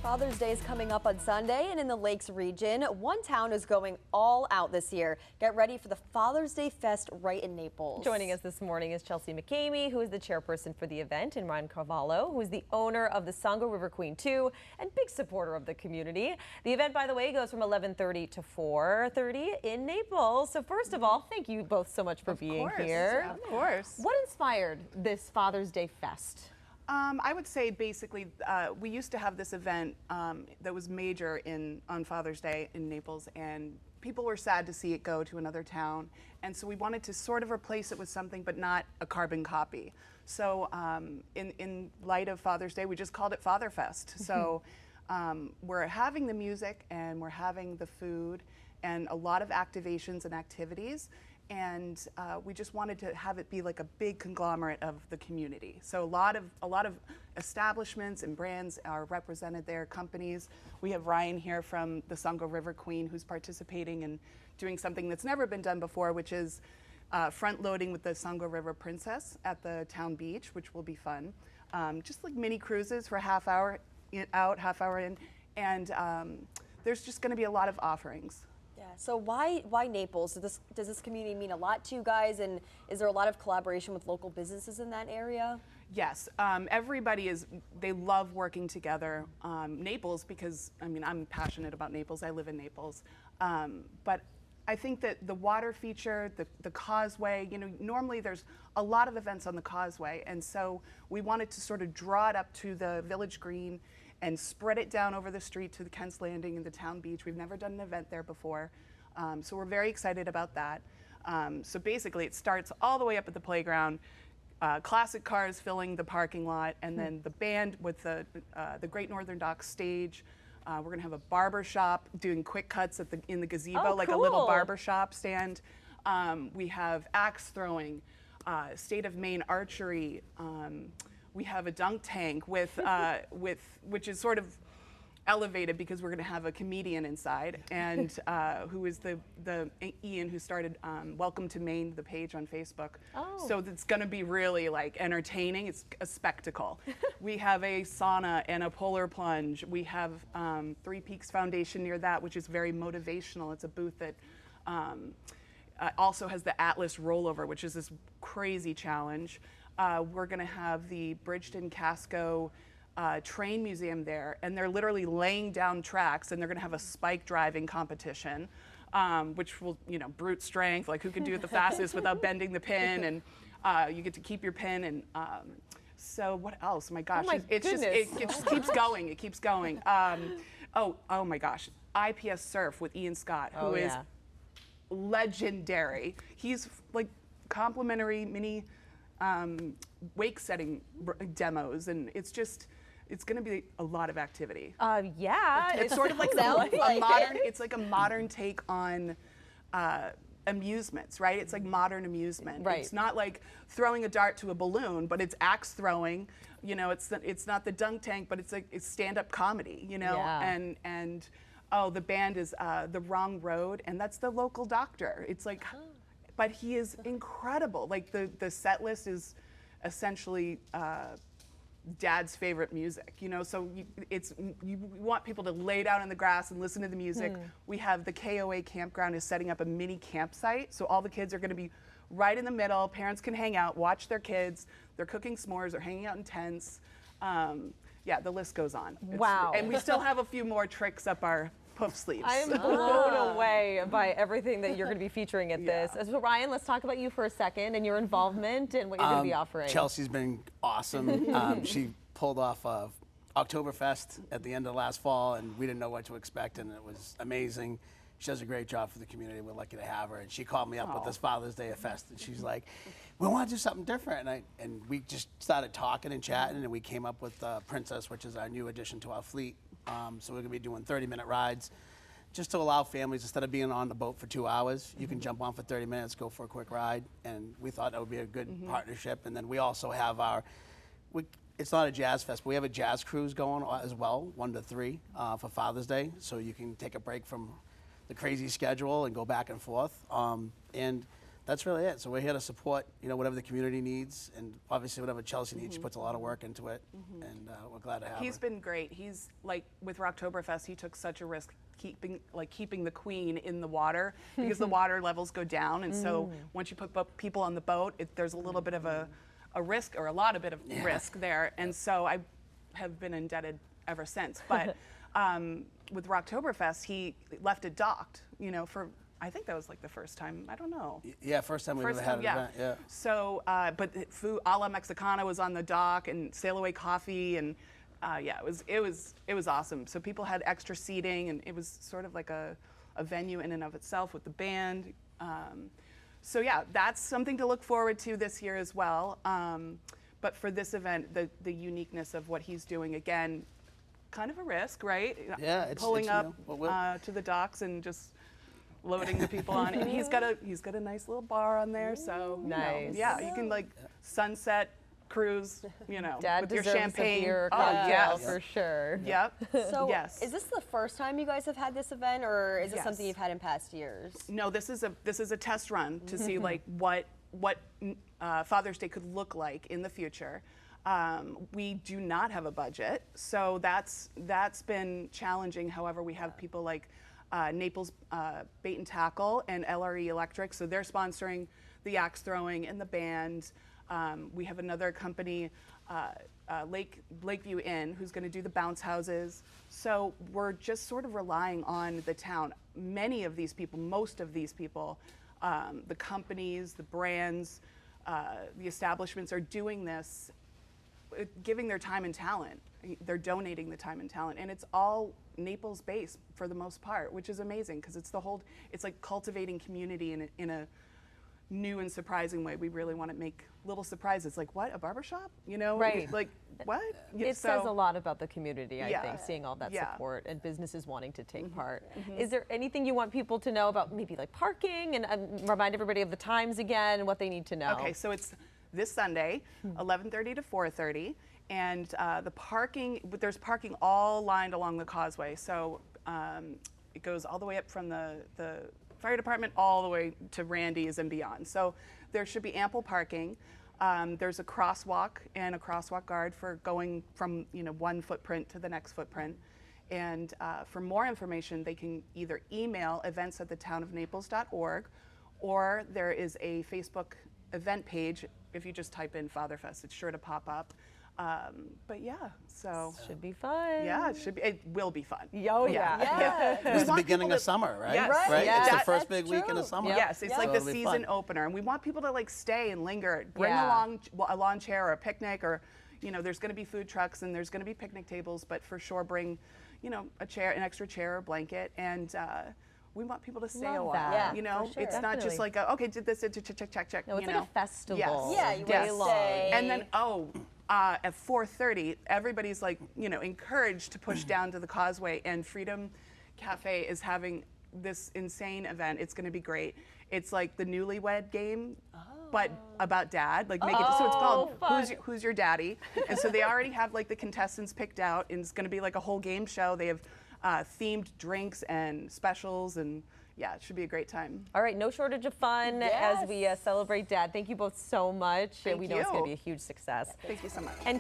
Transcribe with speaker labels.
Speaker 1: Father's Day is coming up on Sunday, and in the Lakes region, one town is going all out this year. Get ready for the Father's Day Fest right in Naples.
Speaker 2: Joining us this morning is Chelsea McCamey, who is the chairperson for the event, and Ryan Carvalho, who is the owner of the Songo River Queen 2 and big supporter of the community. The event, by the way, goes from 11:30 to 4:30 in Naples. So first of all, thank you both so much for being here.
Speaker 3: Of course.
Speaker 2: What inspired this Father's Day Fest?
Speaker 3: I would say basically we used to have this event that was major on Father's Day in Naples, and people were sad to see it go to another town, and so we wanted to sort of replace it with something but not a carbon copy. So in light of Father's Day, we just called it FatherFest. So we're having the music and we're having the food and a lot of activations and activities. And we just wanted to have it be like a big conglomerate of the community. So a lot of establishments and brands are represented there, companies. We have Ryan here from the Songo River Queen, who's participating and doing something that's never been done before, which is front loading with the Songo River Princess at the town beach, which will be fun. Just like mini cruises for half hour out, half hour in, and there's just going to be a lot of offerings.
Speaker 1: Yeah. So why Naples? Does this community mean a lot to you guys, and is there a lot of collaboration with local businesses in that area?
Speaker 3: Yes, they love working together. Naples, because I mean, I'm passionate about Naples, I live in Naples. But I think that the water feature, the causeway, normally there's a lot of events on the causeway, and so we wanted to sort of draw it up to the village green and spread it down over the street to the Kent's Landing and the town beach. We've never done an event there before, so we're very excited about that. So basically it starts all the way up at the playground, classic cars filling the parking lot, and then the band with the Great Northern Dock stage. We're going to have a barber shop doing quick cuts in the gazebo, like a little barber shop stand. We have axe throwing, state of Maine archery. We have a dunk tank which is sort of elevated because we're going to have a comedian inside, and who is the Ian who started Welcome to Maine, the page on Facebook. Oh. So it's going to be really like entertaining. It's a spectacle. We have a sauna and a polar plunge. We have Three Peaks Foundation near that, which is very motivational. It's a booth that also has the Atlas rollover, which is this crazy challenge. We're going to have the Bridgeton Casco train museum there, and they're literally laying down tracks, and they're going to have a spike driving competition, which will, brute strength, like who can do it the fastest without bending the pin, and you get to keep your pin, and so what else? My gosh, it just keeps going. It keeps going. Oh my gosh, IPS Surf with Ian Scott, who is legendary. He's like complimentary mini wake setting demos, and it's going to be a lot of activity.
Speaker 2: Yeah,
Speaker 3: it's sort of like a modern. It's like a modern take on amusements, right? It's like modern amusement.
Speaker 2: Right.
Speaker 3: It's not like throwing a dart to a balloon, but it's axe throwing. It's not the dunk tank, but it's stand-up comedy.
Speaker 2: Yeah.
Speaker 3: And the band is The Wrong Road, and that's the local doctor. It's like. But he is incredible. Like the set list is essentially Dad's favorite music, So you want people to lay down in the grass and listen to the music. We have the KOA campground is setting up a mini campsite, so all the kids are going to be right in the middle. Parents can hang out, watch their kids. They're cooking s'mores. They're hanging out in tents. Yeah, the list goes on.
Speaker 2: Wow.
Speaker 3: And we still have a few more tricks up our puff sleeves.
Speaker 2: I'm blown away by everything that you're going to be featuring at this. So Ryan, let's talk about you for a second and your involvement and what you're going to be offering.
Speaker 4: Chelsea's been awesome. She pulled off Oktoberfest at the end of last fall, and we didn't know what to expect, and it was amazing. She does a great job for the community. We're lucky to have her. And she called me up with this Father's Day Fest, and she's like, we want to do something different. And we just started talking and chatting, and we came up with Princess, which is our new addition to our fleet. So we're going to be doing 30-minute rides just to allow families, instead of being on the boat for 2 hours, you can jump on for 30 minutes, go for a quick ride. And we thought that would be a good partnership. And then we also have it's not a jazz fest, but we have a jazz cruise going as well, 1 to 3 for Father's Day. So you can take a break from the crazy schedule and go back and forth. And that's really it. So we're here to support, whatever the community needs, and obviously whatever Chelsea needs. She puts a lot of work into it, and we're glad to have her.
Speaker 3: He's been great. He's like with Rocktoberfest, he took such a risk keeping the queen in the water because the water levels go down, and so once you put people on the boat, there's a little bit of a risk, or a lot of bit of risk there, and so I have been indebted ever since. But with Rocktoberfest, he left it docked, for, I think that was like the first time, I don't know.
Speaker 4: Yeah, first time we've ever had an event, yeah.
Speaker 3: So, but food, a la Mexicana was on the dock, and Sail Away Coffee, and yeah, it was awesome. So people had extra seating, and it was sort of like a venue in and of itself with the band. So yeah, that's something to look forward to this year as well. But for this event, the uniqueness of what he's doing, again, kind of a risk, right?
Speaker 4: Yeah, it's
Speaker 3: pulling up to the docks and just loading the people on. And he's got a nice little bar on there, so
Speaker 2: nice.
Speaker 3: Yeah, you can like sunset cruise,
Speaker 2: Dad
Speaker 3: with your
Speaker 2: deserves
Speaker 3: champagne.
Speaker 2: A beer
Speaker 3: Oh,
Speaker 2: cocktail
Speaker 3: yes,
Speaker 2: for sure.
Speaker 3: Yep.
Speaker 1: So
Speaker 3: yes.
Speaker 1: is this the first time you guys have had this event, or is it
Speaker 3: Yes.
Speaker 1: something you've had in past years?
Speaker 3: No, this is a test run to see like what Father's Day could look like in the future. We do not have a budget, so that's been challenging. However, we have people like Naples Bait and Tackle and LRE Electric, so they're sponsoring the axe throwing and the band. We have another company, Lakeview Inn, who's going to do the bounce houses. So we're just sort of relying on the town. Many of these people, most of these people, the companies, the brands, the establishments are doing this, giving their time and talent. They're donating the time and talent, and it's all Naples based for the most part, which is amazing because it's like cultivating community in a new and surprising way. We really want to make little surprises, like what, a barbershop?
Speaker 2: Right.
Speaker 3: Like what?
Speaker 2: It says a lot about the community, I
Speaker 3: Yeah.
Speaker 2: think, seeing all that
Speaker 3: Yeah.
Speaker 2: support and businesses wanting to take part. Is there anything you want people to know about maybe like parking, and remind everybody of the times again and what they need to know?
Speaker 3: Okay, so it's this Sunday, 11:30 to 4:30, and there's parking all lined along the causeway. So it goes all the way up from the fire department all the way to Randy's and beyond. So there should be ample parking. There's a crosswalk and a crosswalk guard for going from one footprint to the next footprint. And for more information, they can either email events@thetownofnaples.org, or there is a Facebook event page. If you just type in FatherFest, it's sure to pop up. But yeah, so
Speaker 2: Should be fun.
Speaker 3: yeah, it will be fun.
Speaker 2: Oh yeah.
Speaker 4: It's the beginning of summer, right?
Speaker 3: Yes.
Speaker 4: Right?
Speaker 3: Yes.
Speaker 4: It's the
Speaker 3: That-
Speaker 4: first big weekend
Speaker 1: true.
Speaker 4: of summer.
Speaker 3: Yes, it's like
Speaker 4: So
Speaker 3: the
Speaker 4: it'll be
Speaker 3: season
Speaker 4: fun.
Speaker 3: opener, and we want people to like stay and linger. Bring
Speaker 2: Yeah.
Speaker 3: a lawn chair or a picnic, or there's going to be food trucks and there's going to be picnic tables, but for sure bring a chair, an extra chair or blanket, and we want people to stay a
Speaker 2: Love
Speaker 3: while.
Speaker 2: that.
Speaker 1: Yeah, for sure.
Speaker 3: It's not just
Speaker 2: Definitely.
Speaker 3: like okay, did this, check.
Speaker 2: No, it's like a festival.
Speaker 3: Yes.
Speaker 1: Yeah, you
Speaker 2: day
Speaker 1: wanna
Speaker 2: long.
Speaker 1: stay.
Speaker 3: And then at 4:30, everybody's like encouraged to push down to the causeway, and Freedom Cafe is having this insane event. It's going to be great. It's like the Newlywed Game, but about dad. Like make it so it's called
Speaker 2: fun.
Speaker 3: Who's Your Daddy? And so they already have like the contestants picked out, and it's going to be like a whole game show. They have themed drinks and specials, and yeah, it should be a great time.
Speaker 2: All right, no shortage of fun as we celebrate Dad. Thank you both so much.
Speaker 3: Thank
Speaker 2: we know it's going to
Speaker 3: you.
Speaker 2: be a huge success.
Speaker 3: Thank you so much.
Speaker 2: And